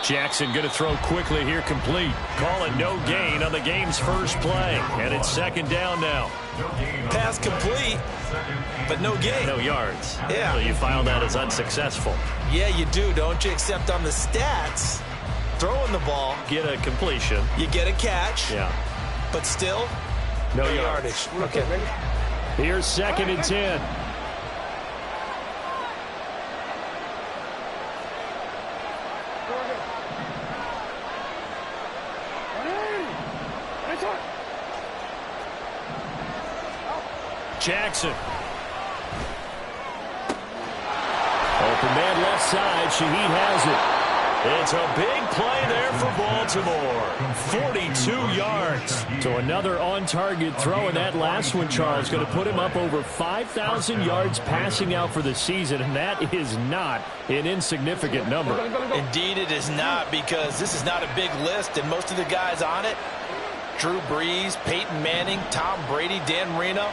Jackson going to throw quickly here, complete. Call it no gain on the game's first play. And it's second down now. Pass complete, but no gain. No yards. Yeah. So you file that as unsuccessful. Yeah, you do, don't you? Except on the stats, throwing the ball. Get a completion. You get a catch. Yeah. But still, no yardage. Okay. Here's 2nd and 10. Jackson. Open man left side. Shaheed has it. It's a big play there for Baltimore. 42 yards. So another on-target throw, and that last one, Charles, going to put him up over 5,000 yards passing out for the season, and that is not an insignificant number. Indeed it is not, because this is not a big list, and most of the guys on it, Drew Brees, Peyton Manning, Tom Brady, Dan Marino,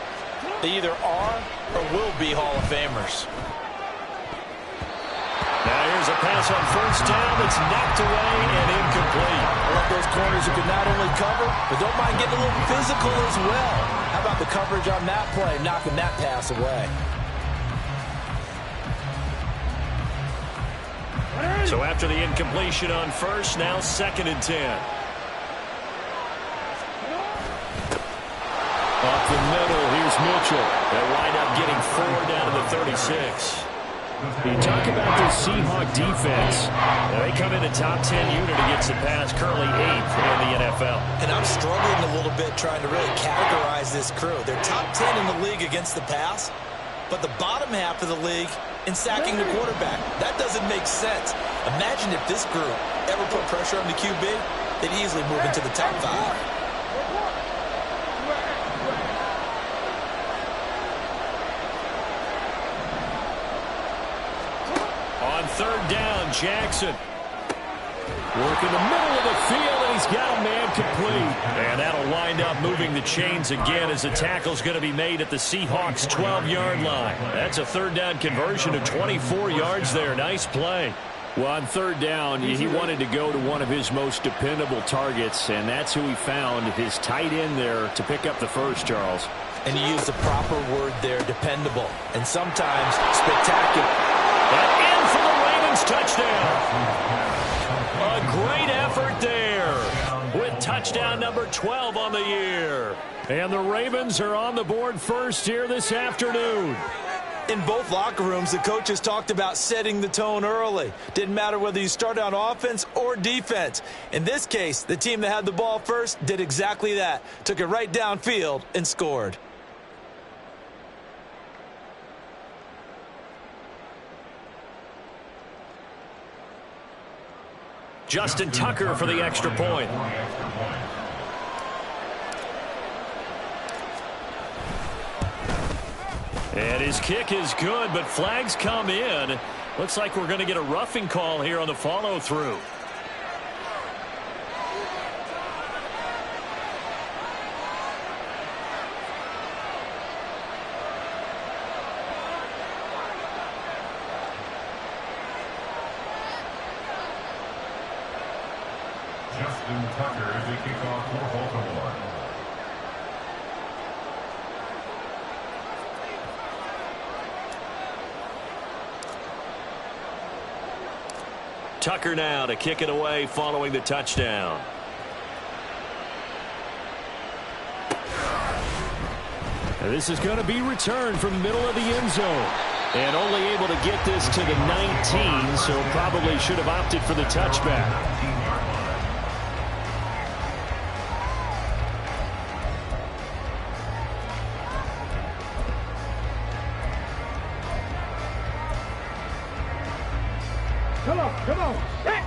they either are or will be Hall of Famers. Now here's a pass on first down that's knocked away and incomplete. I love those corners who can not only cover, but don't mind getting a little physical as well. How about the coverage on that play, knocking that pass away? So after the incompletion on first, now 2nd and 10. Up the middle, here's Mitchell. They'll wind up getting 4 down to the 36. You talk about this Seahawk defense. Now, they come in a top 10 unit against the pass, currently 8th in the NFL. And I'm struggling a little bit trying to really categorize this crew. They're top 10 in the league against the pass, but the bottom half of the league in sacking the quarterback. That doesn't make sense. Imagine if this group ever put pressure on the QB, they'd easily move into the top 5. On 3rd down, Jackson. Working the middle of the field, and he's got a man complete. And that'll wind up moving the chains again as the tackle's going to be made at the Seahawks' 12-yard line. That's a 3rd down conversion of 24 yards there. Nice play. Well, on 3rd down, he wanted to go to one of his most dependable targets, and that's who he found, his tight end there, to pick up the first, Charles. And you use the proper word there, dependable, and sometimes spectacular. And in for the Ravens touchdown. A great effort there with touchdown number 12 on the year. And the Ravens are on the board first here this afternoon. In both locker rooms, the coaches talked about setting the tone early. Didn't matter whether you started on offense or defense. In this case, the team that had the ball first did exactly that. Took it right downfield and scored. Justin Tucker for the extra point. And his kick is good, but flags come in. Looks like we're going to get a roughing call here on the follow-through. Justin Tucker is a kickoff for Baltimore. Tucker now to kick it away following the touchdown. And this is going to be returned from the middle of the end zone. And only able to get this to the 19, so probably should have opted for the touchback. Come on. Hey.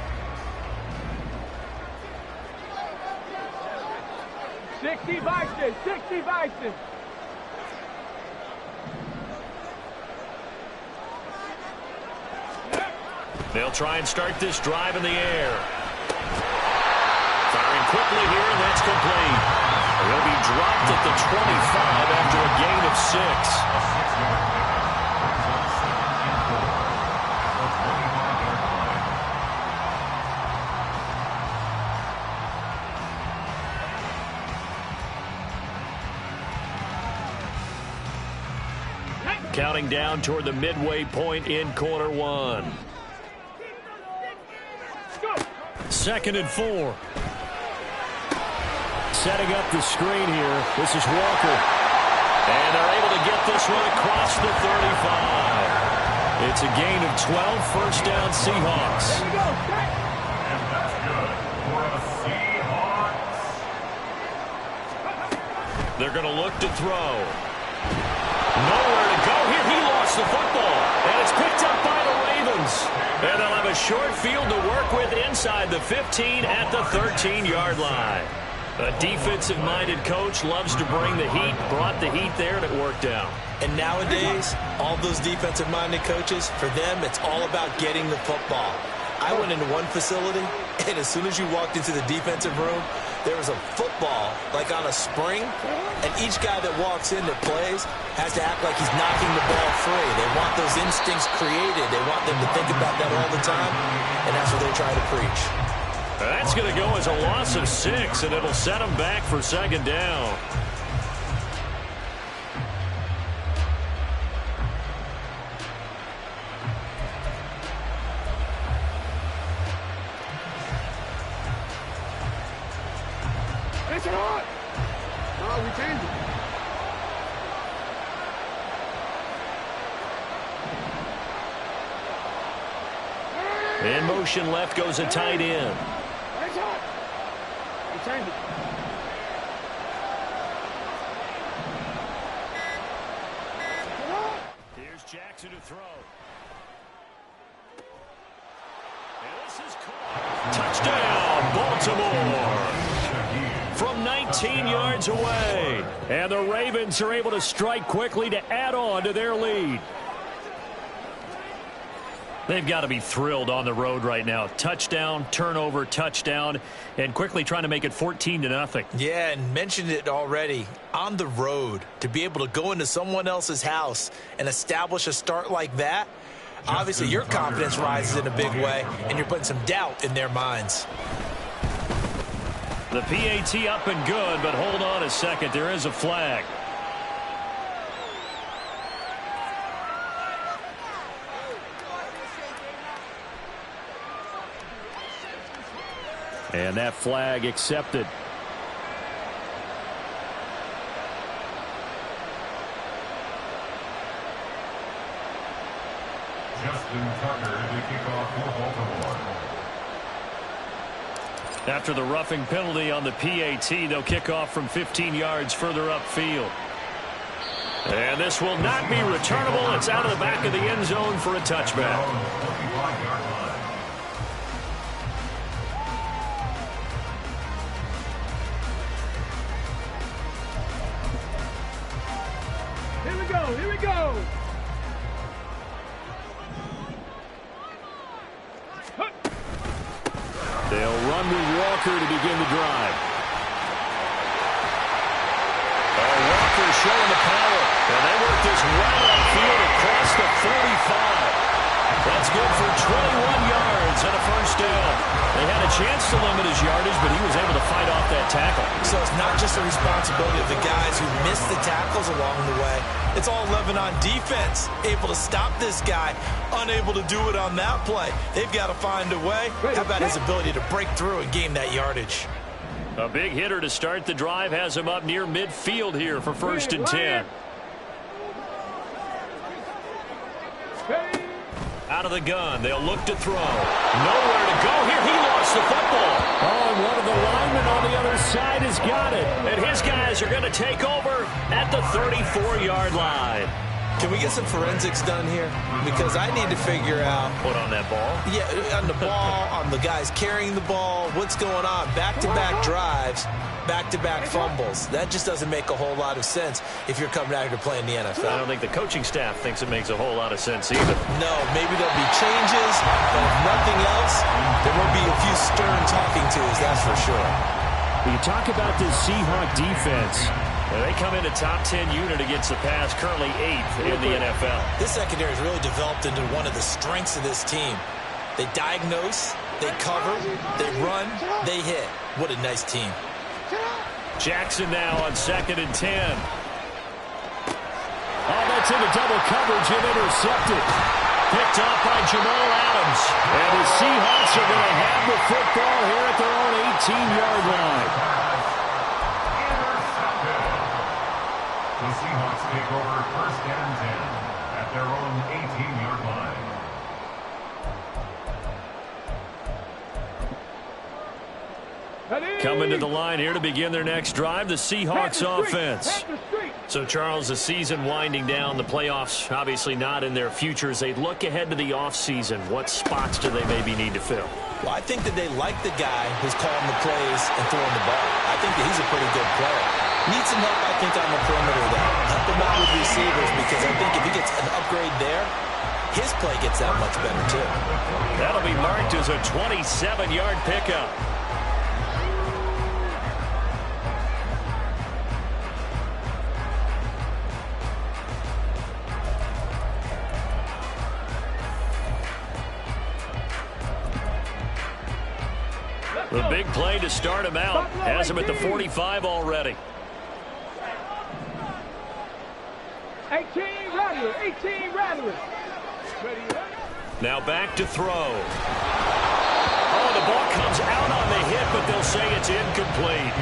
60 Vikings, 60 Vikings. They'll try and start this drive in the air. Firing quickly here, and that's complete. They'll be dropped at the 25 after a gain of 6. Counting down toward the midway point in quarter one. 2nd and 4. Setting up the screen here. This is Walker. And they're able to get this one across the 35. It's a gain of 12, first down Seahawks. And that's good for the Seahawks. They're going to look to throw. Nowhere to go here. He lost the football. And it's picked up by the Ravens. And they'll have a short field to work with inside the 15 at the 13-yard line. A defensive-minded coach loves to bring the heat, brought the heat there, and it worked out. And nowadays, all those defensive-minded coaches, for them, it's all about getting the football. I went into one facility, and as soon as you walked into the defensive room, there was a football, like on a spring, and each guy that walks in that plays has to act like he's knocking the ball free. They want those instincts created. They want them to think about that all the time, and that's what they try to preach. That's going to go as a loss of 6, and it'll set them back for 2nd down. It's hot. Oh, we changed it. In motion left goes a tight end. It's hot. We changed it. Here's Jackson to throw. And this is caught. Touchdown, Baltimore. From 19 yards away. And the Ravens are able to strike quickly to add on to their lead. They've got to be thrilled on the road right now. Touchdown, turnover, touchdown, and quickly trying to make it 14-0. Yeah, and mentioned it already. On the road, to be able to go into someone else's house and establish a start like that, obviously your confidence rises in a big way, and you're putting some doubt in their minds. The PAT up and good, but hold on a second. There is a flag. And that flag accepted. Justin Tucker to kick off for Baltimore. After the roughing penalty on the PAT, they'll kick off from 15 yards further upfield. And this will not be returnable. It's out of the back of the end zone for a touchback. Here we go. Here we go. They'll run with Walker to begin the drive. Walker showing the power. And they work this right upfield across the 45. That's good for 21 yards and a first down. They had a chance to limit his yardage, but he was able to fight off that tackle. So it's not just the responsibility of the guys who missed the tackles along the way. It's all 11 on defense, able to stop this guy, unable to do it on that play. They've got to find a way. How about his ability to break through and gain that yardage? A big hitter to start the drive has him up near midfield here for 1st and 10. Out of the gun, they'll look to throw. Nowhere to go here. He lost the football. Oh, and one of the linemen on the other side has got it. And his guys are going to take over at the 34-yard line. Can we get some forensics done here? Because I need to figure out. Put on that ball? Yeah, on the ball, on the guys carrying the ball. What's going on? Back-to-back drives, back-to-back fumbles. That just doesn't make a whole lot of sense if you're coming out here to play in the NFL. I don't think the coaching staff thinks it makes a whole lot of sense either. No, maybe there'll be changes, but if nothing else, there will be a few stern talking tos, that's for sure. You talk about this Seahawks defense. They come in a top 10 unit against the pass, currently 8th in the NFL. This secondary has really developed into one of the strengths of this team. They diagnose, they cover, they run, they hit. What a nice team. Jackson now on 2nd and 10. Oh, the gets into double coverage and intercepted. Picked off by Jamal Adams. And the Seahawks are going to have the football here at their own 18-yard line. The Seahawks take over first and 10 at their own 18-yard line. Coming to the line here to begin their next drive, the Seahawks offense. So, Charles, the season winding down, the playoffs obviously not in their future. As they look ahead to the offseason, what spots do they maybe need to fill? Well, I think that they like the guy who's calling the plays and throwing the ball. I think that he's a pretty good player. Needs some help, I think, on the perimeter, though. Help him out with receivers, because I think if he gets an upgrade there, his play gets that much better, too. That'll be marked as a 27-yard pickup. The big play to start him out. Has him at the 45 already. 18 Rattler, 18 Rattler. Now back to throw. Oh, the ball comes out on the hit, but they'll say it's incomplete.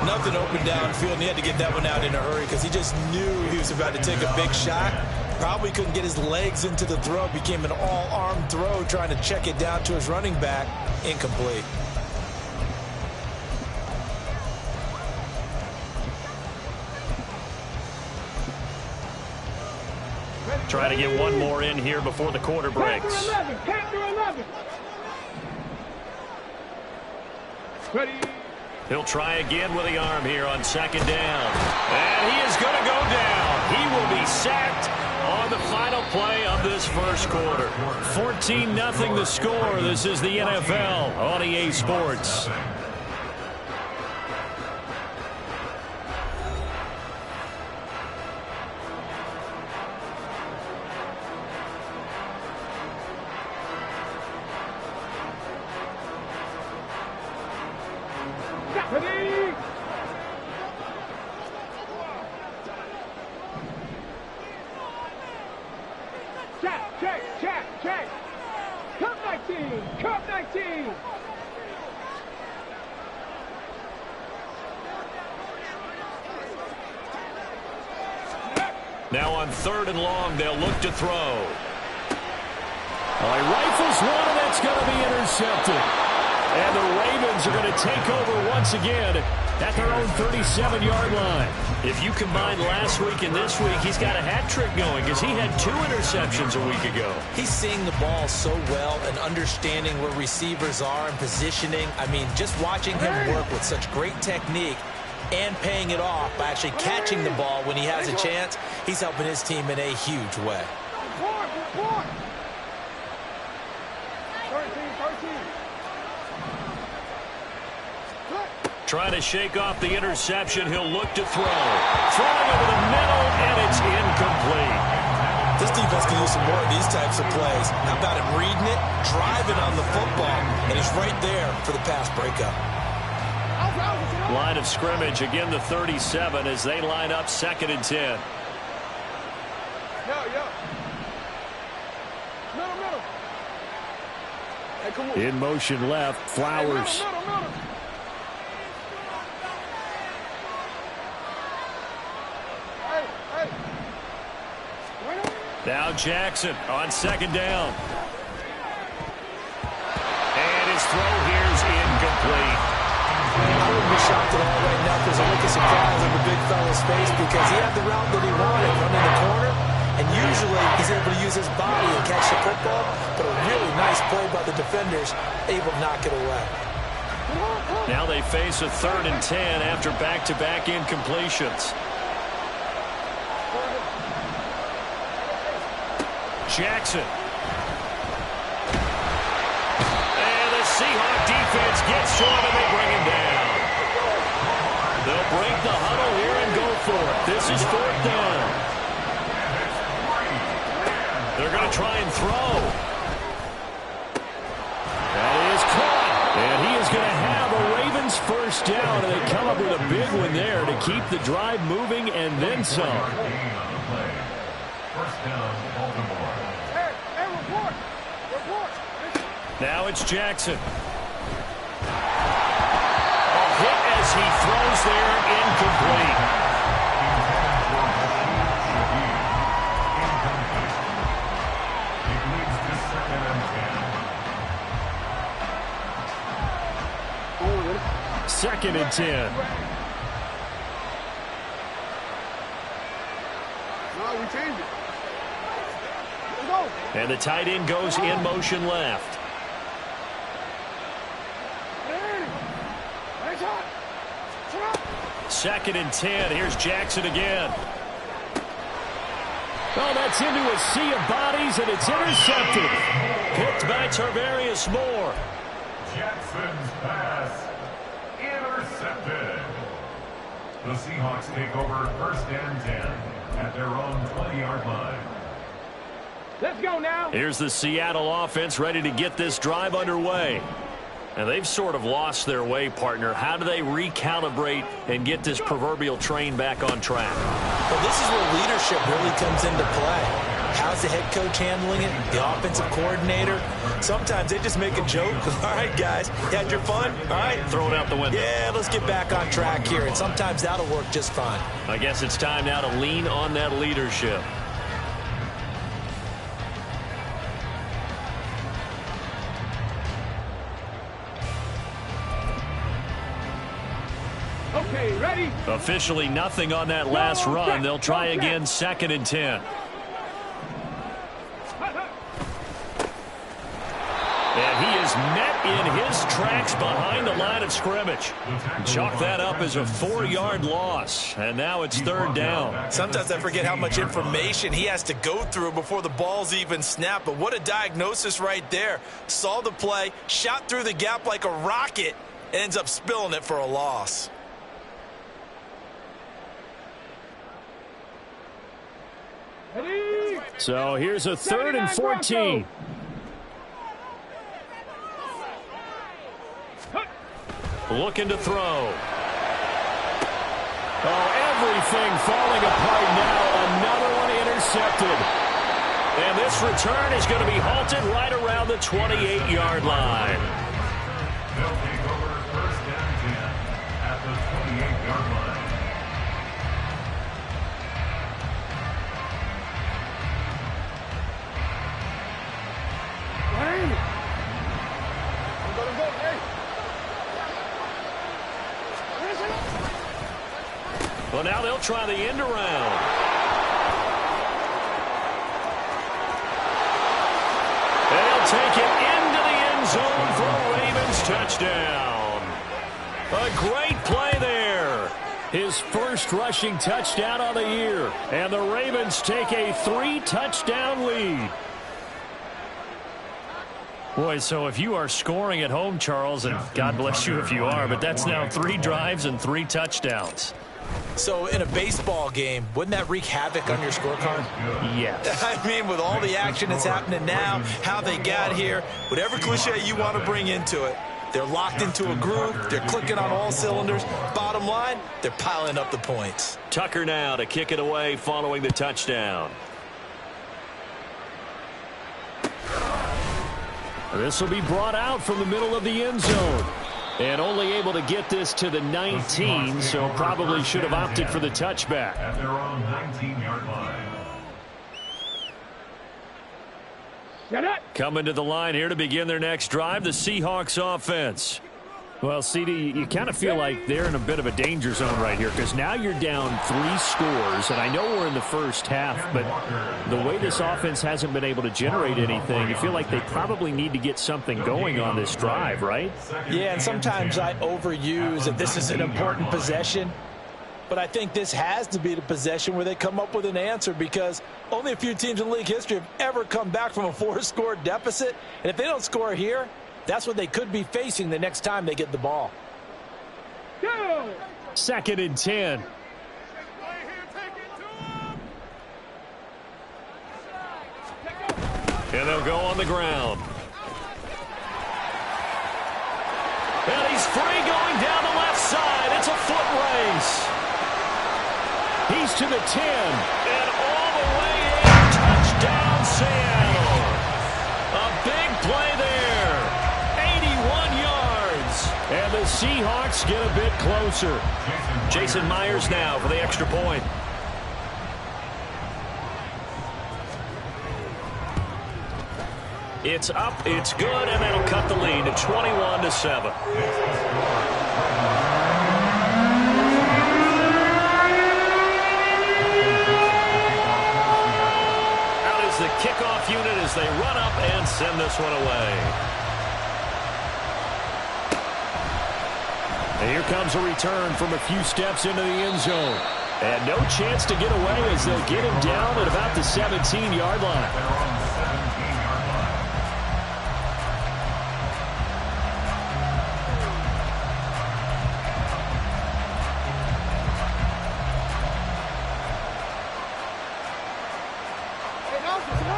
Nothing open downfield, and he had to get that one out in a hurry because he just knew he was about to take a big shot. Probably couldn't get his legs into the throw. Became an all-arm throw, trying to check it down to his running back. Incomplete. Trying to get one more in here before the quarter breaks. Count to 11. Ready. He'll try again with the arm here on second down. And he is going to go down. He will be sacked on the final play of this first quarter. 14-0 the score. This is the NFL on EA Sports. Ready. Check. Cup 19. Now on 3rd and long, they'll look to throw. He rifles one, and that's going to be intercepted. And the Ravens are going to take over once again at their own 37-yard line. If you combine last week and this week, he's got a hat trick going because he had 2 interceptions a week ago. He's seeing the ball so well and understanding where receivers are and positioning. I mean, just watching him work with such great technique and paying it off by actually catching the ball when he has a chance, he's helping his team in a huge way. 13. Trying to shake off the interception. He'll look to throw. Throwing over the middle, and it's incomplete. This defense can use some more of these types of plays. How about him reading it, driving on the football, and he's right there for the pass breakup. Line of scrimmage, again the 37 as they line up 2nd and 10. Middle. Hey, come on. In motion left, Flowers. Middle. Hey. Now Jackson on 2nd down. And his throw here's incomplete. I wouldn't be shocked at all right now if there's a look of surprise on the big fella's face because he had the route that he wanted, running the corner, and usually he's able to use his body and catch the football, but a really nice play by the defenders, able to knock it away. Now they face a 3rd and 10 after back-to-back incompletions. Jackson. And the Seahawks defense gets to him and they bring him down. They'll break the huddle here and go for it. This is 4th down. They're going to try and throw. That is caught. And he is going to have a Ravens first down. And they come up with a big one there to keep the drive moving and then some. down, Baltimore. Hey, report. Report. Now it's Jackson. A hit as he throws there, incomplete. It leads to 2nd and 10. 2nd and 10. No, we changed it. Let's go. And the tight end goes in motion left. Nice shot. Shot. 2nd and 10. Here's Jackson again. Oh, that's into a sea of bodies, and it's intercepted. Picked by Tarvarius Moore. Jackson's pass intercepted. The Seahawks take over 1st and 10 at their own 20-yard line. Let's go now. Here's the Seattle offense ready to get this drive underway. And they've sort of lost their way, partner. How do they recalibrate and get this proverbial train back on track? Well, this is where leadership really comes into play. How's the head coach handling it? The offensive coordinator? Sometimes they just make a joke. All right, guys, you had your fun? All right. Throw it out the window. Yeah, let's get back on track here. And sometimes that'll work just fine. I guess it's time now to lean on that leadership. Okay, ready? Officially nothing on that last run. They'll try again, 2nd and 10. And he is met in his tracks behind the line of scrimmage. Chalk that up as a 4-yard loss. And now it's 3rd down. Sometimes I forget how much information he has to go through before the ball's even snapped. But what a diagnosis right there. Saw the play, shot through the gap like a rocket, and ends up spilling it for a loss. Ready? So here's a 3rd and 14. Looking to throw. Oh, everything falling apart now. Another one intercepted. And this return is going to be halted right around the 28-yard line. They'll take over 1st and 10 at the 28-yard line. Hey. I'm gonna go. Hey. Well, now they'll try the end around. They'll take it into the end zone for a Ravens touchdown. A great play there. His first rushing touchdown of the year. And the Ravens take a 3-touchdown lead. Boy, so if you are scoring at home, Charles, and God bless you if you are, but that's now 3 drives and 3 touchdowns. So in a baseball game, wouldn't that wreak havoc on your scorecard? Yes. I mean, with all the action that's happening now, how they got here, whatever cliche you want to bring into it, they're locked into a groove, they're clicking on all cylinders. Bottom line, they're piling up the points. Tucker now to kick it away following the touchdown. This will be brought out from the middle of the end zone. And only able to get this to the 19, so probably should have opted for the touchback. At their own 19-yard line. Coming to the line here to begin their next drive, the Seahawks offense. Well, CD, you kind of feel like they're in a bit of a danger zone right here because now you're down 3 scores, and I know we're in the first half, but the way this offense hasn't been able to generate anything, you feel like they probably need to get something going on this drive, right? Yeah, and sometimes I overuse that this is an important possession, but I think this has to be the possession where they come up with an answer because only a few teams in league history have ever come back from a 4-score deficit, and if they don't score here, that's what they could be facing the next time they get the ball. 2nd and 10. And they'll go on the ground. And he's free going down the left side. It's a foot race. He's to the 10 and all the way in. Seahawks get a bit closer. Jason Myers now for the extra point. It's up, it's good, and that'll cut the lead to 21-7. Out is the kickoff unit as they run up and send this one away. And here comes a return from a few steps into the end zone. And no chance to get away as they'll get him down at about the 17-yard line.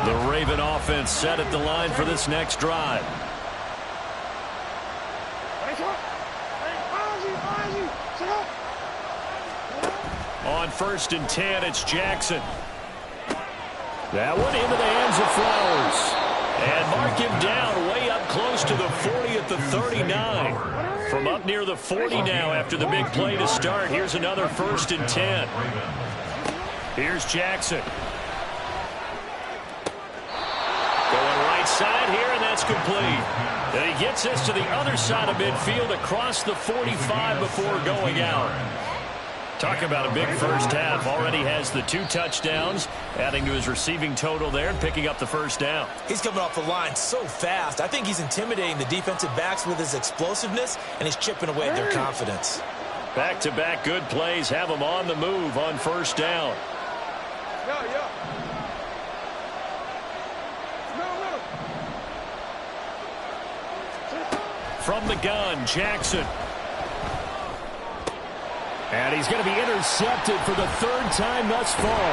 The Raven offense set at the line for this next drive. On 1st and 10, it's Jackson. That one into the hands of Flowers. And mark him down way up close to the 40 at the 39. From up near the 40 now after the big play to start. Here's another 1st and 10. Here's Jackson. Going right side here, and that's complete. And he gets this to the other side of midfield across the 45 before going out. Talk about a big first half. Already has the 2 touchdowns, adding to his receiving total there and picking up the first down. He's coming off the line so fast. I think he's intimidating the defensive backs with his explosiveness, and he's chipping away at their confidence. Back-to-back good plays have him on the move on 1st down. From the gun, Jackson. And he's going to be intercepted for the 3rd time thus far.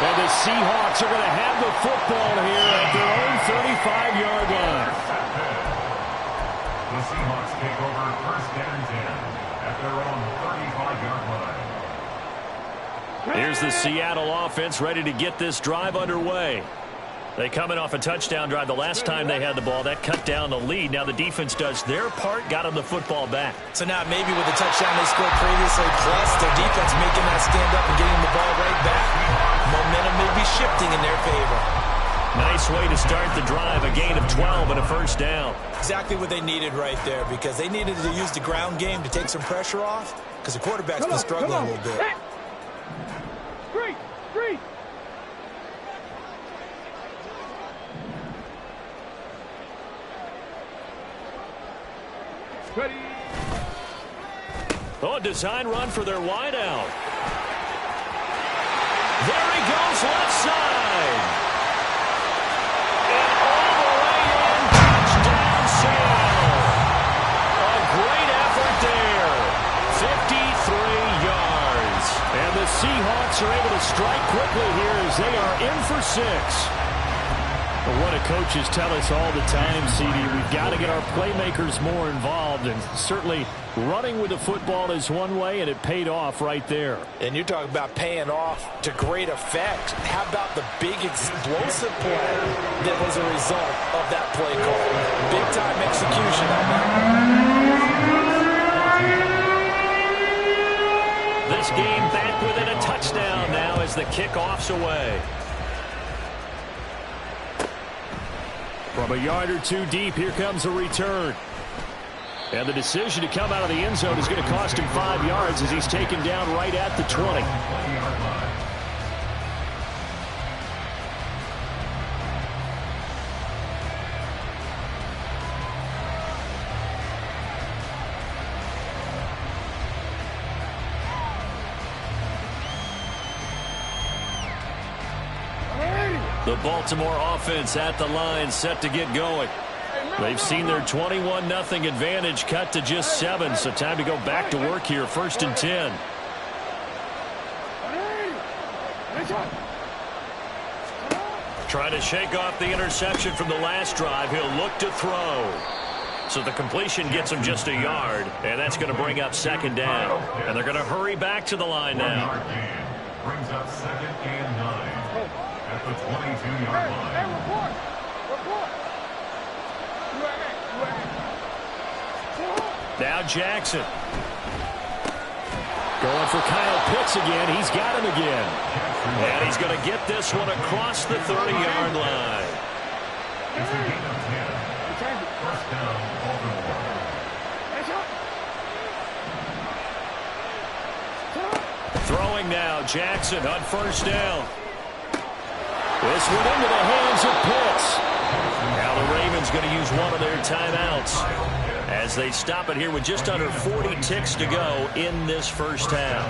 And the Seahawks are going to have the football here at their own 35-yard line. The Seahawks take over 1st and 10 at their own 35-yard line. Here's the Seattle offense ready to get this drive underway. They come in off a touchdown drive the last time they had the ball. That cut down the lead. Now the defense does their part, got them the football back. So now maybe with the touchdown they scored previously, plus their defense making that stand up and getting the ball right back, momentum may be shifting in their favor. Nice way to start the drive, a gain of 12 and a 1st down. Exactly what they needed right there, because they needed to use the ground game to take some pressure off, because the quarterback's been struggling a little bit. Three. Ready. Oh, a design run for their wideout. There he goes, left side. And all the way in, touchdown Seattle. A great effort there. 53 yards. And the Seahawks are able to strike quickly here as they are in for 6. Well, what do coaches tell us all the time, CD? We've got to get our playmakers more involved, and certainly running with the football is one way, and it paid off right there. And you're talking about paying off to great effect. How about the big explosive play that was a result of that play call? Big-time execution on that. This game back within a touchdown now as the kickoff's away. From a yard or 2 deep, here comes a return. And the decision to come out of the end zone is going to cost him 5 yards as he's taken down right at the 20. The Baltimore offense at the line, set to get going. They've seen their 21-0 advantage cut to just 7, so time to go back to work here, 1st and 10. Trying to shake off the interception from the last drive. He'll look to throw. So the completion gets him just a yard, and that's going to bring up 2nd down. And they're going to hurry back to the line now. Brings up 2nd and 9 at the 22-yard line. Report. Now Jackson. Going for Kyle Pitts again. He's got him again. And he's going to get this one across the 30-yard line. It's a gain of 10. First down, Baltimore. Throwing now, Jackson on first down. This one into the hands of Pitts. Now the Ravens going to use one of their timeouts as they stop it here with just under 40 ticks to go in this first half.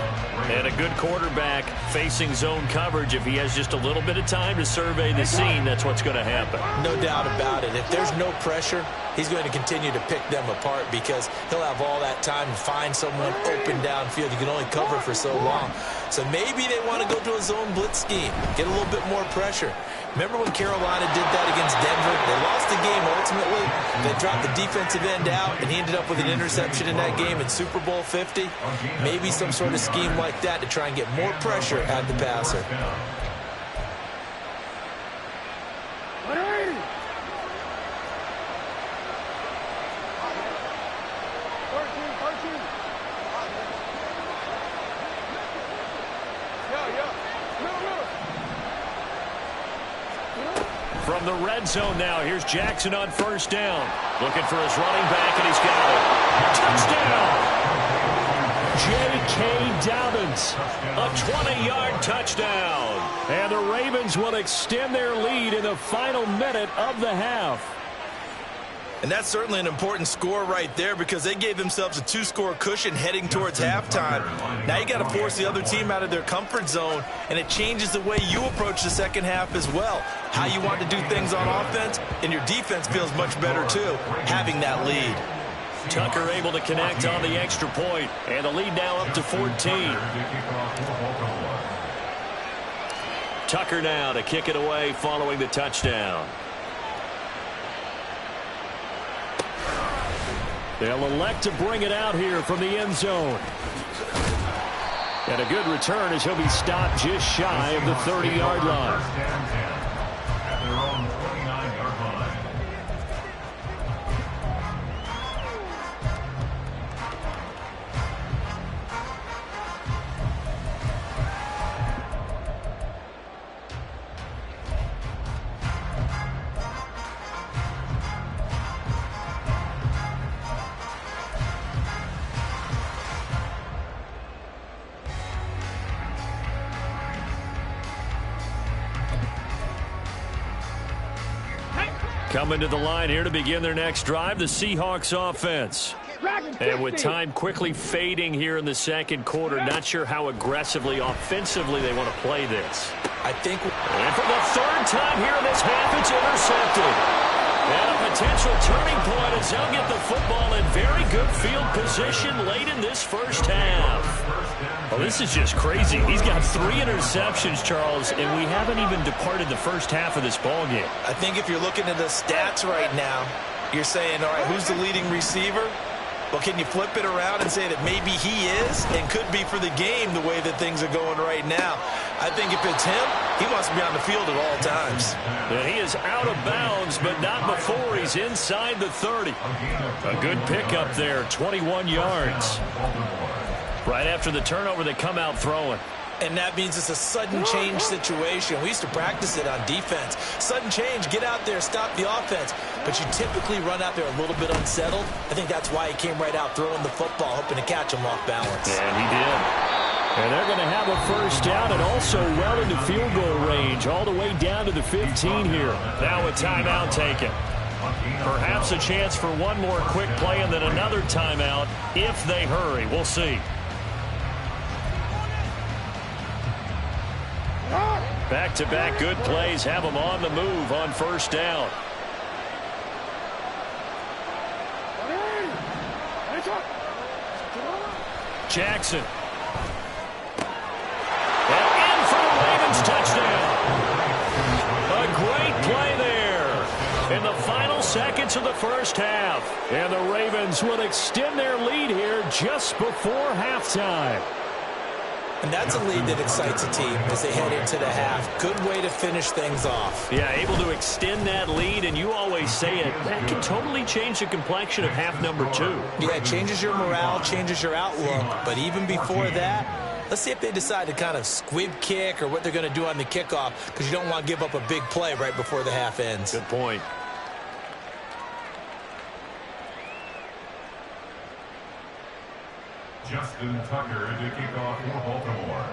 And a good quarterback facing zone coverage. If he has just a little bit of time to survey the scene, that's what's going to happen. No doubt about it. If there's no pressure, he's going to continue to pick them apart because he'll have all that time to find someone open downfield. You can only cover for so long. So maybe they want to go to a zone blitz scheme, get a little bit more pressure. Remember when Carolina did that against Denver? They lost the game ultimately. They dropped the defensive end out, and he ended up with an interception in that game in Super Bowl 50. Maybe some sort of scheme like that to try and get more pressure at the passer. From the red zone now, here's Jackson on first down. Looking for his running back, and he's got it. Touchdown! J.K. Dobbins, a 20-yard touchdown. And the Ravens will extend their lead in the final minute of the half. And that's certainly an important score right there because they gave themselves a 2-score cushion heading towards halftime. Now you got to force the other team out of their comfort zone, and it changes the way you approach the second half as well. How you want to do things on offense, and your defense feels much better too, having that lead. Tucker able to connect on the extra point, and the lead now up to 14. Tucker now to kick it away following the touchdown. They'll elect to bring it out here from the end zone. And a good return as he'll be stopped just shy of the 30-yard line. At their own 29-yard line. Coming to the line here to begin their next drive, the Seahawks offense. And with time quickly fading here in the second quarter, not sure how aggressively, offensively they want to play this. I think... And for the third time here in this half, it's intercepted. And a potential turning point as they'll get the football in very good field position late in this first half. Well, this is just crazy. He's got 3 interceptions, Charles, and we haven't even departed the first half of this ballgame. I think if you're looking at the stats right now, you're saying, all right, who's the leading receiver? Well, can you flip it around and say that maybe he is and could be for the game the way that things are going right now? I think if it's him, he wants to be on the field at all times. And he is out of bounds, but not before he's inside the 30. A good pickup there, 21 yards. Right after the turnover, they come out throwing. And that means it's a sudden change situation. We used to practice it on defense. Sudden change, get out there, stop the offense. But you typically run out there a little bit unsettled. I think that's why he came right out throwing the football, hoping to catch him off balance. And he did. And they're going to have a first down and also well into field goal range, all the way down to the 15 here. Now a timeout taken. Perhaps a chance for one more quick play and then another timeout if they hurry. We'll see. Back-to-back good plays have them on the move on first down. Jackson. And in for the Ravens touchdown. A great play there in the final seconds of the first half. And the Ravens will extend their lead here just before halftime. And that's a lead that excites a team as they head into the half. Good way to finish things off. Yeah, able to extend that lead, and you always say it, that can totally change the complexion of half number 2. Yeah, it changes your morale, changes your outlook. But even before that, let's see if they decide to kind of squib kick or what they're going to do on the kickoff, because you don't want to give up a big play right before the half ends. Good point. Justin Tucker to kick off for Baltimore.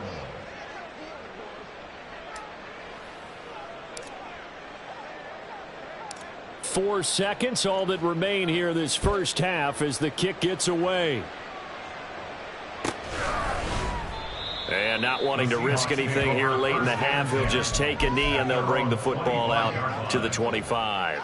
Four seconds, all that remain here this first half as the kick gets away. And not wanting to risk anything here late in the half, he'll just take a knee and they'll bring the football out to the 25.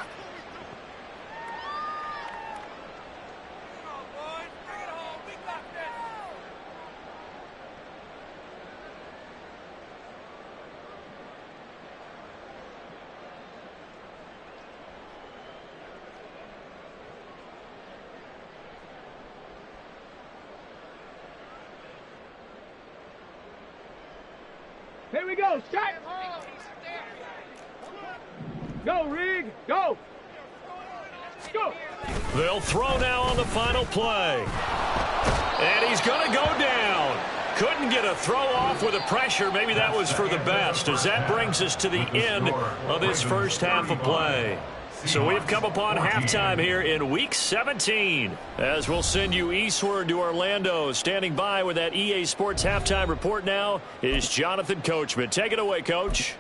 Here we go, strike! Go, Rig, go! Go! They'll throw now on the final play. And he's going to go down. Couldn't get a throw off with the pressure. Maybe that was for the best, as that brings us to the end of this first half of play. So we've come upon halftime here in Week 17. As we'll send you eastward to Orlando. Standing by with that EA Sports halftime report now is Jonathan Coachman. Take it away, Coach.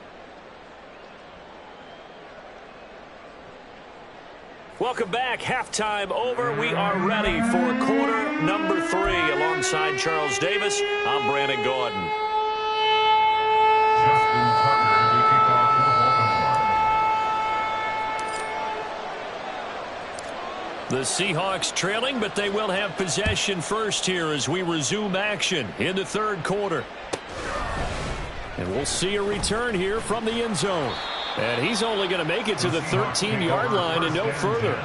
Welcome back. Halftime over. We are ready for quarter number 3. Alongside Charles Davis, I'm Brandon Gordon. Justin Tucker to kick off for Baltimore. The Seahawks trailing, but they will have possession first here as we resume action in the third quarter. And we'll see a return here from the end zone. And he's only going to make it to the 13-yard line and no further.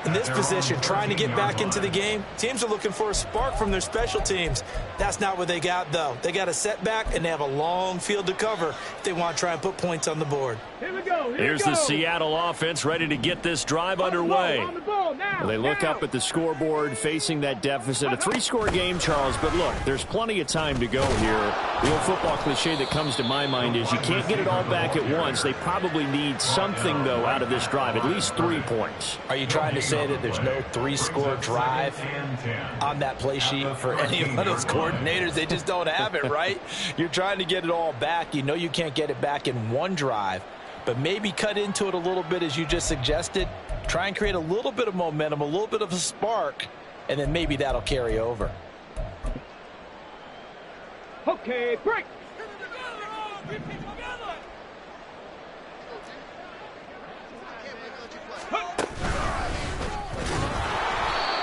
In this position, trying to get back into the game, teams are looking for a spark from their special teams. That's not what they got, though. They got a setback, and they have a long field to cover if they want to try and put points on the board. Here we go. Here's the Seattle offense ready to get this drive underway. They look up at the scoreboard facing that deficit. A 3-score game, Charles, but look, there's plenty of time to go here. The old football cliche that comes to my mind is you can't get it all back at once. They probably need something, though, out of this drive, at least 3 points. Are you trying to say that there's no 3-score drive on that play sheet for any of those coordinators? They just don't have it, right? You're trying to get it all back. You know you can't get it back in one drive, but maybe cut into it a little bit as you just suggested. Try and create a little bit of momentum, a little bit of a spark, and then maybe that'll carry over. Okay, break.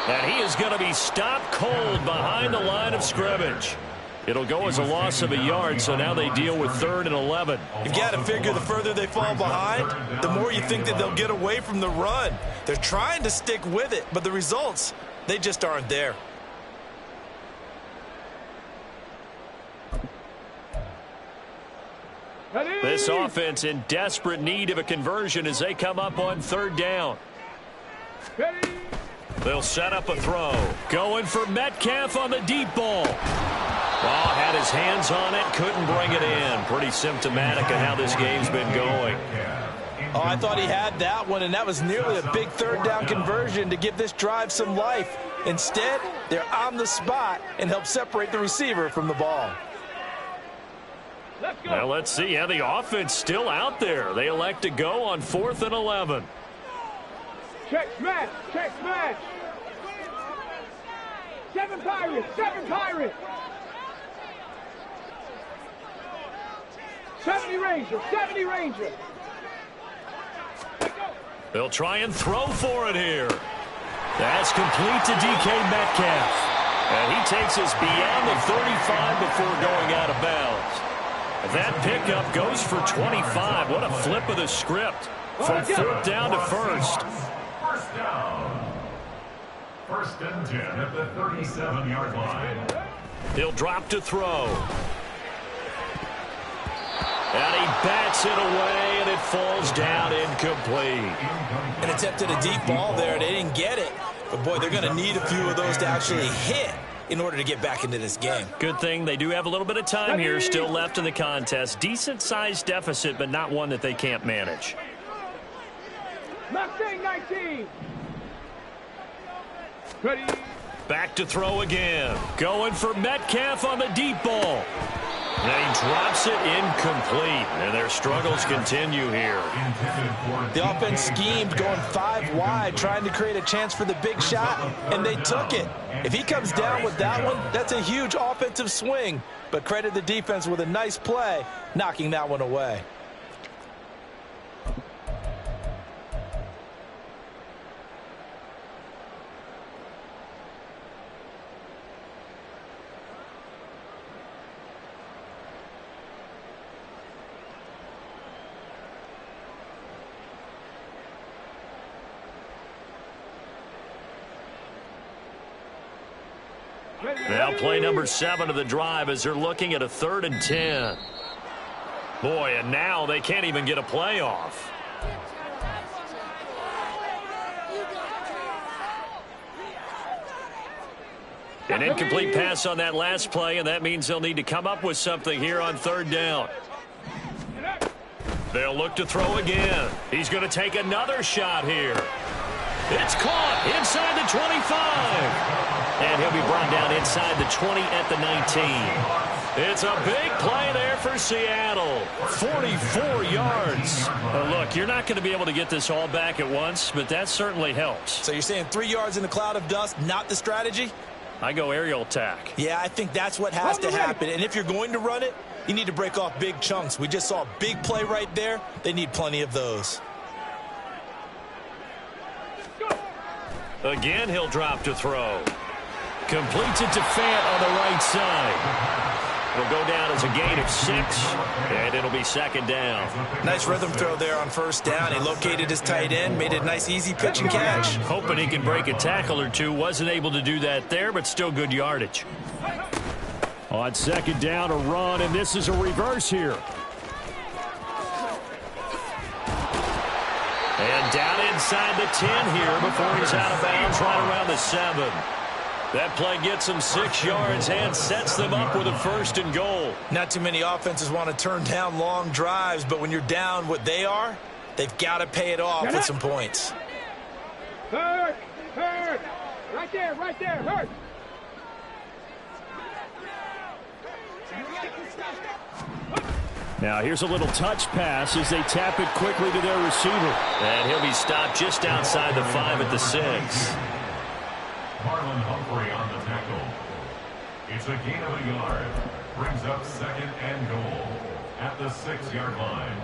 And he is going to be stopped cold behind the line of scrimmage. It'll go as a loss of a yard, so now they deal with 3rd and 11. You've got to figure the further they fall behind, the more you think that they'll get away from the run. They're trying to stick with it, but the results, they just aren't there. This offense in desperate need of a conversion as they come up on 3rd down. They'll set up a throw. Going for Metcalf on the deep ball. Oh, had his hands on it, couldn't bring it in. Pretty symptomatic of how this game's been going. Oh, I thought he had that one, and that was nearly a big 3rd down conversion to give this drive some life. Instead, they're on the spot and help separate the receiver from the ball. Now let's see. Yeah, the offense still out there. They elect to go on 4th and 11. Check smash, check smash. 7 Pirates, 7 Pirates. 70 Rangers, 70 Rangers. They'll try and throw for it here. That's complete to DK Metcalf. And he takes us beyond the 35 before going out of bounds. That pickup goes for 25. What a flip of the script. From 4th down to 1st. First down. 1st and 10 at the 37-yard line. He'll drop to throw. And he bats it away, and it falls down incomplete. And attempted a deep ball there. They didn't get it. But, boy, they're going to need a few of those to actually hit in order to get back into this game. Good thing they do have a little bit of time here still left in the contest. Decent-sized deficit, but not one that they can't manage. Mustang 19. Ready. Back to throw again. Going for Metcalf on the deep ball. And he drops it incomplete. And their struggles continue here. The offense schemed going 5 wide, trying to create a chance for the big shot, and they took it. If he comes down with that one, that's a huge offensive swing. But credit the defense with a nice play, knocking that one away. Now play number 7 of the drive as they're looking at a 3rd and 10. Boy, and now they can't even get a play off. An incomplete pass on that last play, and that means they'll need to come up with something here on 3rd down. They'll look to throw again. He's going to take another shot here. It's caught inside the 25. And he'll be brought down inside the 20 at the 19. It's a big play there for Seattle. 44 yards. Look, you're not going to be able to get this all back at once, but that certainly helps. So you're saying 3 yards in the cloud of dust, not the strategy? I go aerial attack. Yeah, I think that's what has to happen. And if you're going to run it, you need to break off big chunks. We just saw a big play right there. They need plenty of those. Again, he'll drop to throw. Completes it to Fant on the right side. It'll go down as a gain of 6, and it'll be 2nd down. Nice rhythm throw there on 1st down. He located his tight end, made it a nice, easy pitch and catch. Hoping he can break a tackle or two. Wasn't able to do that there, but still good yardage. On 2nd down, a run, and this is a reverse here. And down inside the 10 here before he's out of bounds right around the 7. That play gets them 6 yards and sets them up with a 1st and goal. Not too many offenses want to turn down long drives, but when you're down what they are, they've got to pay it off with some points. Hurt. Right there, hurt. Now here's a little touch pass as they tap it quickly to their receiver. And he'll be stopped just outside the 5 at the 6. Marlon Humphrey on the tackle. It's a gain of a yard. Brings up 2nd and goal at the 6-yard line.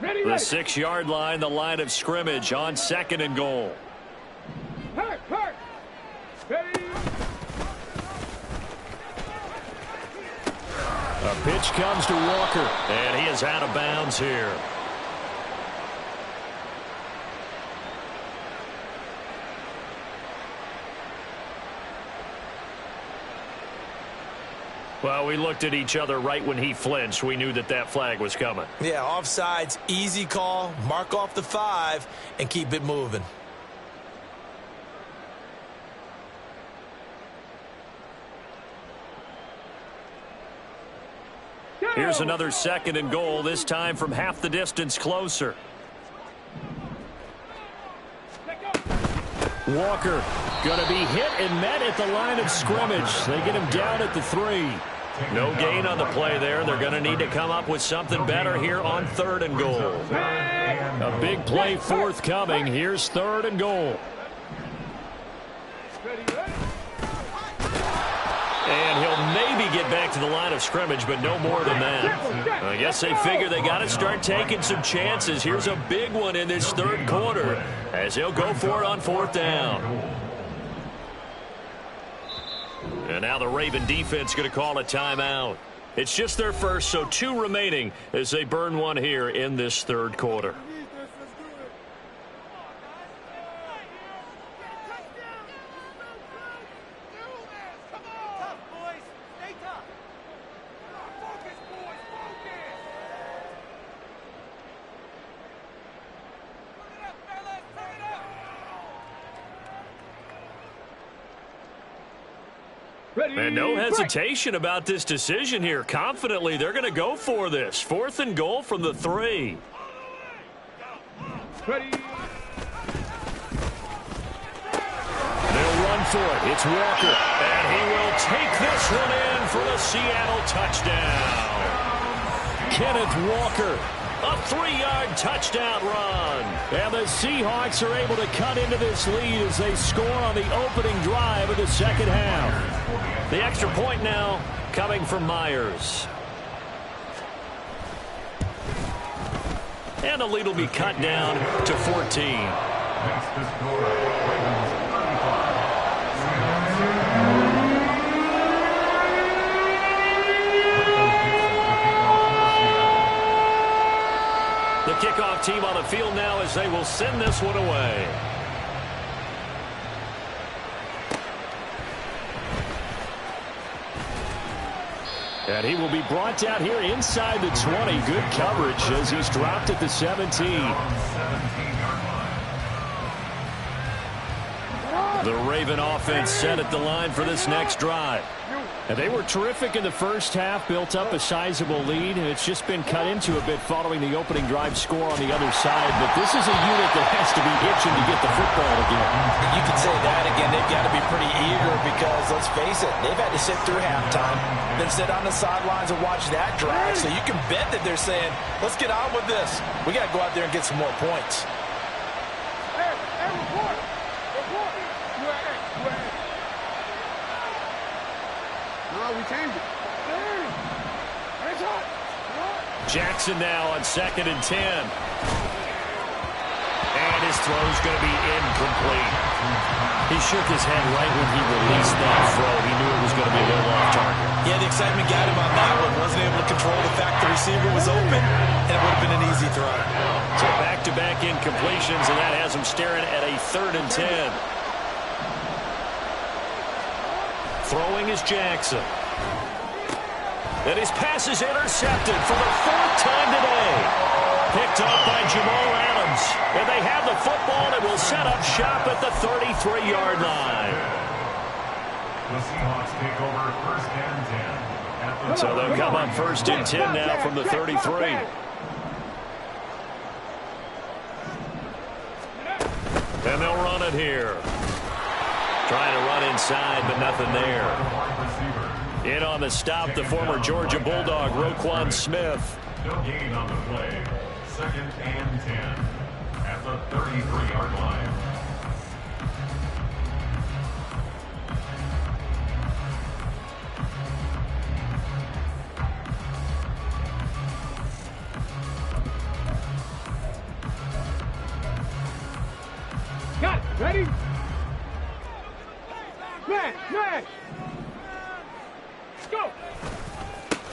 The 6-yard line, the line of scrimmage on 2nd and goal. Hurt. Ready. A pitch comes to Walker, and he is out of bounds here. Well, we looked at each other right when he flinched. We knew that that flag was coming. Yeah, offsides, easy call, mark off the 5, and keep it moving. Here's another 2nd and goal, this time from half the distance closer. Walker going to be hit and met at the line of scrimmage. They get him down at the 3. No gain on the play there. They're going to need to come up with something better here on 3rd and goal. A big play forthcoming. Here's 3rd and goal. And he'll maybe get back to the line of scrimmage, but no more than that. I guess they figure they got to start taking some chances. Here's a big one in this 3rd quarter as he'll go for it on 4th down. And now the Raven defense going to call a timeout. It's just their first, so 2 remaining as they burn one here in this third quarter. And no hesitation about this decision here. Confidently, they're going to go for this. 4th and goal from the 3. Ready. They'll run for it. It's Walker. And he will take this one in for the Seattle touchdown. Kenneth Walker, a 3-yard touchdown run. And the Seahawks are able to cut into this lead as they score on the opening drive of the second half. The extra point now coming from Myers. And the lead will be cut down to 14. Makes the score Ravens 35. The kickoff team on the field now as they will send this one away. And he will be brought down here inside the 20. Good coverage as he's dropped at the 17. The Raven offense set at the line for this next drive. And they were terrific in the first half, built up a sizable lead, and it's just been cut into a bit following the opening drive score on the other side. But this is a unit that has to be itching to get the football again. You could say that again. They've got to be pretty eager because, let's face it, they've had to sit through halftime, then sit on the sidelines and watch that drive. So you can bet that they're saying, let's get on with this. We got to go out there and get some more points. Hey, report. No, we changed it. Jackson now on 2nd and 10. And his throw's going to be incomplete. He shook his head right when he released that throw. He knew it was going to be a little off target. Yeah, the excitement got him on that one. Wasn't able to control the fact the receiver was open, and it would have been an easy throw. So back-to-back incompletions, and that has him staring at a 3rd and 10. Throwing is Jackson. And his pass is intercepted for the 4th time today. Picked up by Jamal Adams. And they have the football and will set up shop at the 33-yard line. The Seahawks take over 1st and 10. So they'll come up 1st and 10 now from the 33. And they'll run it here. Trying to run inside, but nothing there. In on the stop, the former Georgia Bulldog, Roquan Smith. No gain on the play. 2nd and 10 at the 33-yard line. Got it. Ready? Man. Let's go.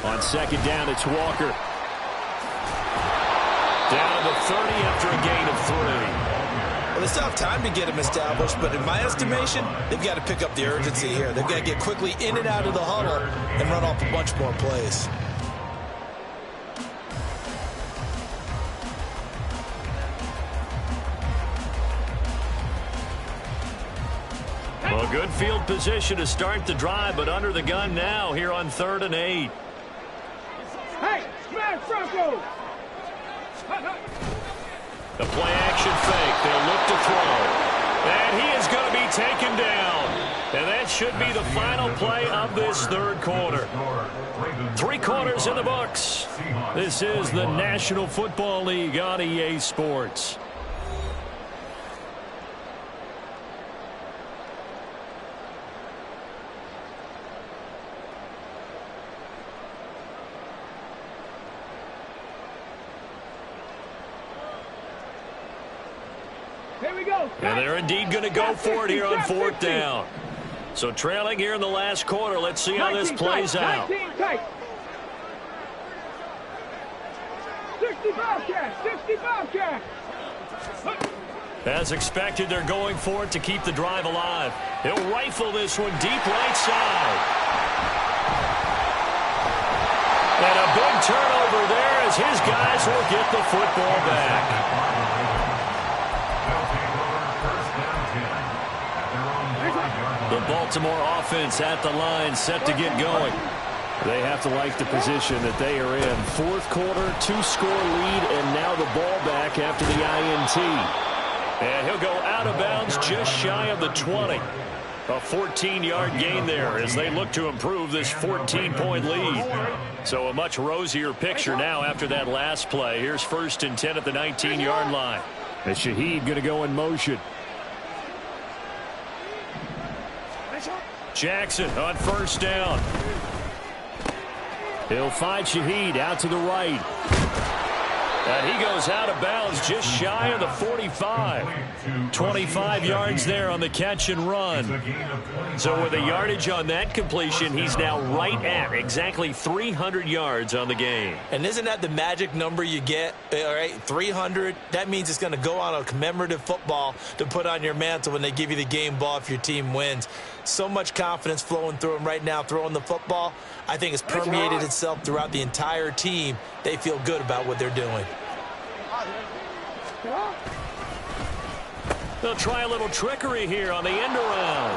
On 2nd down, it's Walker. Down to the 30 after a gain of 3. Well, they still have time to get him established, but in my estimation, they've got to pick up the urgency here. They've got to get quickly in and out of the huddle and run off a bunch more plays. Well, good field position to start the drive, but under the gun now here on 3rd and 8. Hey, smash Franco. The play-action fake. They'll look to throw. And he is going to be taken down. And that should be the final play of this 3rd quarter. 3 quarters in the books. This is the National Football League on EA Sports. Here we go. And they're indeed going to go for it here on 4th down. So trailing here in the last quarter. Let's see how this plays out. 19 tight. 65 cash. 65 cash. As expected, they're going for it to keep the drive alive. He'll rifle this one deep right side. And a big turnover there as his guys will get the football back. The Baltimore offense at the line, set to get going. They have to like the position that they are in. Fourth quarter, 2-score lead, and now the ball back after the INT. And he'll go out of bounds just shy of the 20. A 14-yard gain there as they look to improve this 14-point lead. So a much rosier picture now after that last play. Here's 1st and 10 at the 19-yard line. And Shaheed going to go in motion. Jackson on 1st down. He'll find Shaheed out to the right. And he goes out of bounds just shy of the 45. 25 yards there on the catch and run. So with a yardage on that completion, he's now right at exactly 300 yards on the game. And isn't that the magic number you get? All right, 300. That means it's going to go on a commemorative football to put on your mantle when they give you the game ball if your team wins. So much confidence flowing through him right now throwing the football. I think it's permeated itself throughout the entire team. They feel good about what they're doing. They'll try a little trickery here on the end around.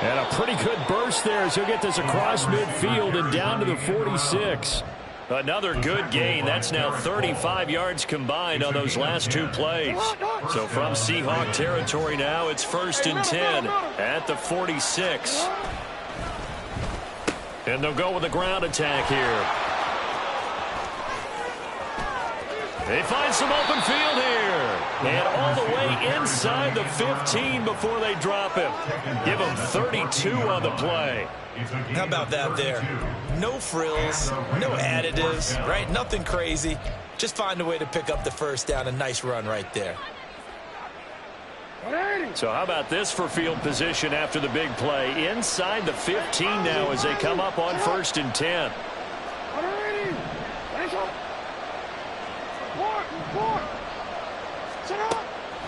And a pretty good burst there as he'll get this across midfield and down to the 46. Another good gain. That's now 35 yards combined on those last 2 plays. So from Seahawk territory now, it's 1st and 10 at the 46. And they'll go with a ground attack here. They find some open field here. And all the way inside the 15 before they drop him. Give him 32 on the play. How about that there? No frills, no additives, right? Nothing crazy. Just find a way to pick up the 1st down. A nice run right there. So how about this for field position after the big play? Inside the 15 now as they come up on 1st and 10.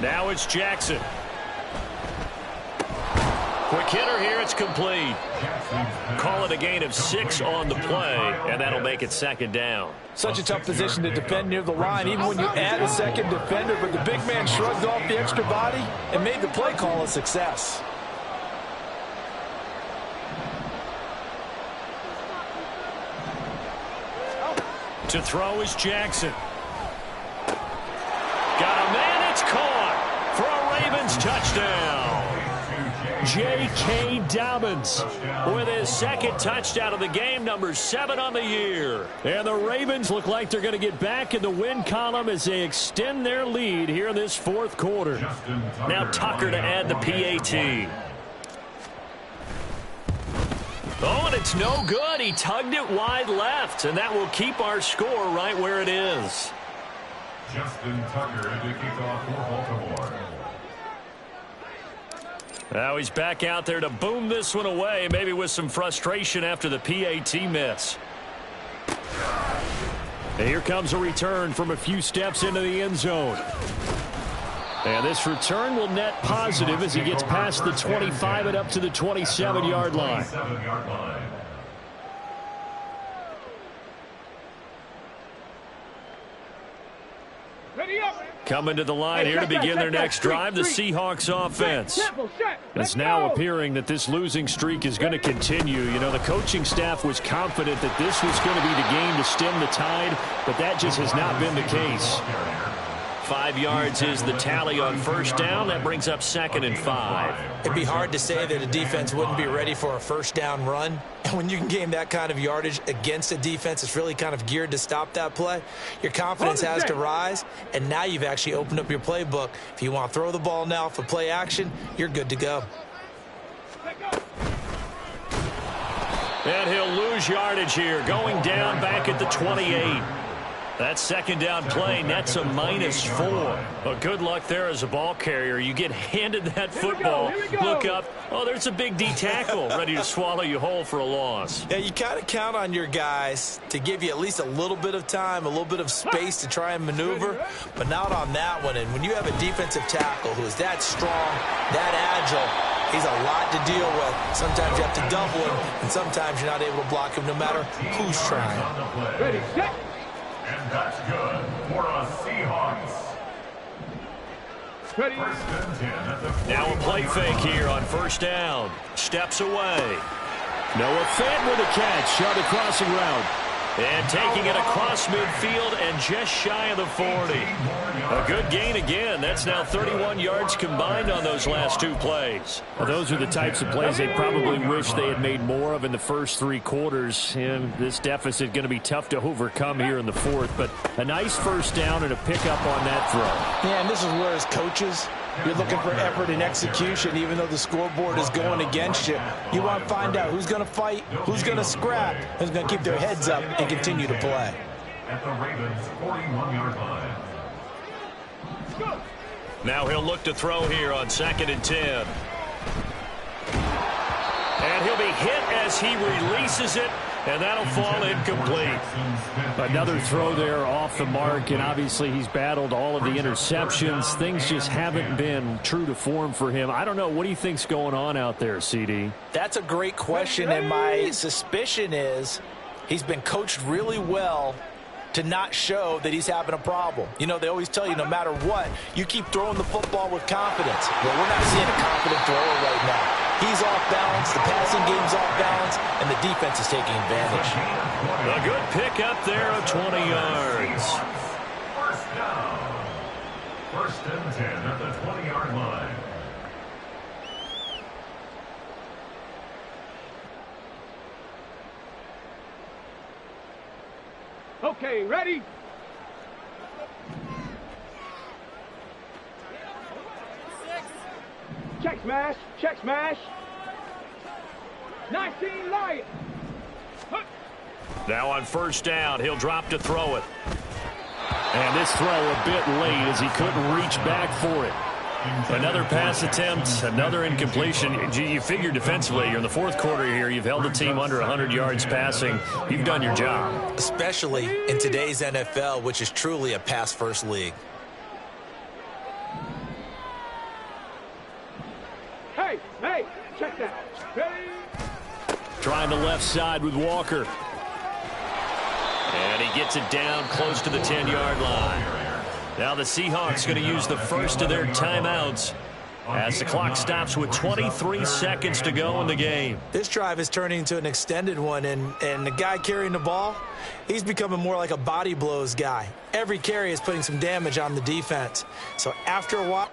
Now it's Jackson. Quick hitter here, it's complete. Call it a gain of 6 on the play, and that'll make it 2nd down. Such a tough position to defend near the line, even when you add a 2nd defender, but the big man shrugged off the extra body and made the play call a success. To throw is Jackson. Got a man, it's caught for a Ravens touchdown. J.K. Dobbins with his 2nd touchdown of the game, number 7 on the year. And the Ravens look like they're going to get back in the win column as they extend their lead here in this 4th quarter. Now Tucker to add the PAT. Oh, and it's no good. He tugged it wide left, and that will keep our score right where it is. Justin Tucker to kick off for Baltimore. Now he's back out there to boom this one away, maybe with some frustration after the PAT miss. And here comes a return from a few steps into the end zone. And this return will net positive as he gets past the 25 and up to the 27-yard line. Coming to the line here to begin their next drive, the Seahawks offense. It's now appearing that this losing streak is going to continue. You know, the coaching staff was confident that this was going to be the game to stem the tide, but that just has not been the case. 5 yards is the tally on 1st down. That brings up 2nd and 5. It'd be hard to say that a defense wouldn't be ready for a 1st down run. And when you can gain that kind of yardage against a defense, it's really kind of geared to stop that play. Your confidence has to rise, and now you've actually opened up your playbook. If you want to throw the ball now for play action, you're good to go. And he'll lose yardage here, going down back at the 28. That second down play nets a -4. Well, good luck there as a ball carrier. You get handed that football, look up, oh, there's a big D tackle ready to swallow you whole for a loss. Yeah, you kind of count on your guys to give you at least a little bit of time, a little bit of space to try and maneuver, but not on that one. And when you have a defensive tackle who is that strong, that agile, he's a lot to deal with. Sometimes you have to double him, and sometimes you're not able to block him no matter who's trying. Ready, set. And that's good for a Seahawks. Ready. First and 10 at the Now a play fake here on first down. Steps away. Noah Fant with a catch on the crossing route. And taking it across midfield and just shy of the 40. A good gain again. That's now 31 yards combined on those last two plays. Well, those are the types of plays they probably wish they had made more of in the first three quarters. And this deficit going to be tough to overcome here in the fourth. But a nice first down and a pickup on that throw. Yeah, and this is where as coaches, you're looking for effort and execution, even though the scoreboard is going against you. You want to find out who's going to fight, who's going to scrap, who's going to keep their heads up and continue to play. At the Ravens' 41-yard line. Now he'll look to throw here on 2nd and 10. And he'll be hit as he releases it, and that'll fall incomplete. Another throw there off the mark, and obviously he's battled all of the interceptions. Things just haven't been true to form for him. I don't know. What do you think's going on out there, CD? That's a great question, and my suspicion is he's been coached really well to not show that he's having a problem. You know, they always tell you no matter what, you keep throwing the football with confidence. Well, we're not seeing a confident thrower right now. He's off balance, the passing game's off balance, and the defense is taking advantage. A good pickup there of 20 yards. First down. First and 10 at the 20-yard line. Okay, ready. Check smash, check smash. 19 light. Now on first down, he'll drop to throw it. And this throw a bit late as he couldn't reach back for it. Another pass attempt, another incompletion. You figure defensively, you're in the fourth quarter here. You've held the team under 100 yards passing. You've done your job. Especially in today's NFL, which is truly a pass-first league. Hey, hey, check that. Ready. Trying the left side with Walker. And he gets it down close to the 10-yard line. Now the Seahawks going to use the first of their timeouts as the clock stops with 23 seconds to go in the game. This drive is turning into an extended one, and the guy carrying the ball, he's becoming more like a body blows guy. Every carry is putting some damage on the defense. So after a while...